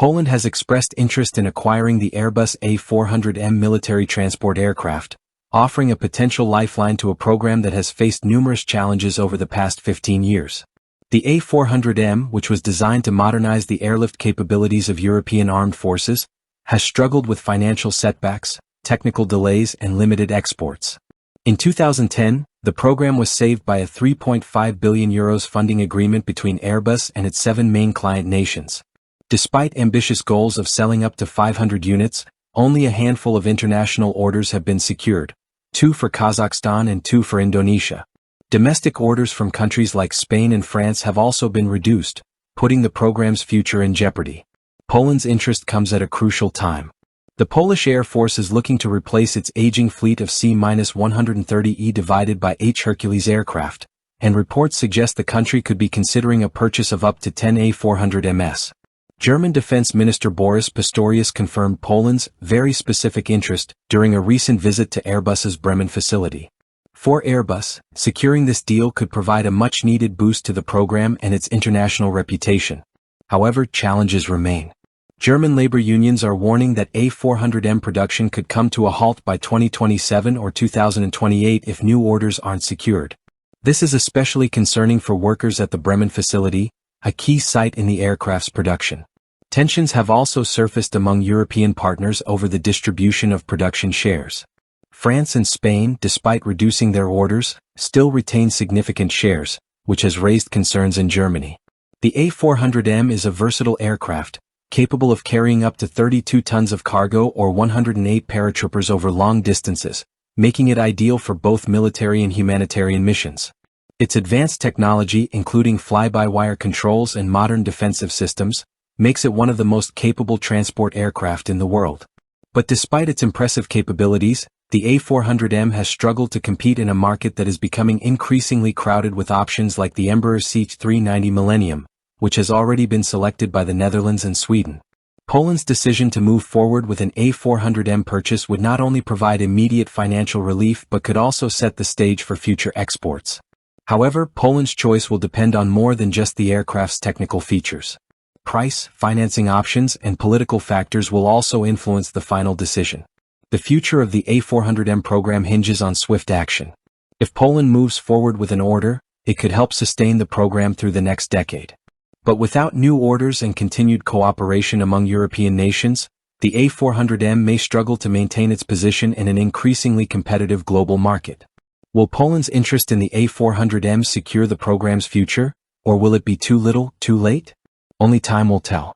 Poland has expressed interest in acquiring the Airbus A400M military transport aircraft, offering a potential lifeline to a program that has faced numerous challenges over the past 15 years. The A400M, which was designed to modernize the airlift capabilities of European armed forces, has struggled with financial setbacks, technical delays, and limited exports. In 2010, the program was saved by a €3.5 billion funding agreement between Airbus and its 7 main client nations. Despite ambitious goals of selling up to 500 units, only a handful of international orders have been secured, 2 for Kazakhstan and 2 for Indonesia. Domestic orders from countries like Spain and France have also been reduced, putting the program's future in jeopardy. Poland's interest comes at a crucial time. The Polish Air Force is looking to replace its aging fleet of C-130 Hercules aircraft, and reports suggest the country could be considering a purchase of up to 10 A400Ms. German Defense Minister Boris Pistorius confirmed Poland's very specific interest during a recent visit to Airbus's Bremen facility. For Airbus, securing this deal could provide a much-needed boost to the program and its international reputation. However, challenges remain. German labor unions are warning that A400M production could come to a halt by 2027 or 2028 if new orders aren't secured. This is especially concerning for workers at the Bremen facility, a key site in the aircraft's production. Tensions have also surfaced among European partners over the distribution of production shares. France and Spain, despite reducing their orders, still retain significant shares, which has raised concerns in Germany. The A400M is a versatile aircraft, capable of carrying up to 32 tons of cargo or 108 paratroopers over long distances, making it ideal for both military and humanitarian missions. Its advanced technology, including fly-by-wire controls and modern defensive systems, makes it one of the most capable transport aircraft in the world. But despite its impressive capabilities, the A400M has struggled to compete in a market that is becoming increasingly crowded with options like the Embraer C-390 Millennium, which has already been selected by the Netherlands and Sweden. Poland's decision to move forward with an A400M purchase would not only provide immediate financial relief but could also set the stage for future exports. However, Poland's choice will depend on more than just the aircraft's technical features. Price, financing options, and political factors will also influence the final decision. The future of the A400M program hinges on swift action. If Poland moves forward with an order, it could help sustain the program through the next decade. But without new orders and continued cooperation among European nations, the A400M may struggle to maintain its position in an increasingly competitive global market. Will Poland's interest in the A400M secure the program's future, or will it be too little, too late? Only time will tell.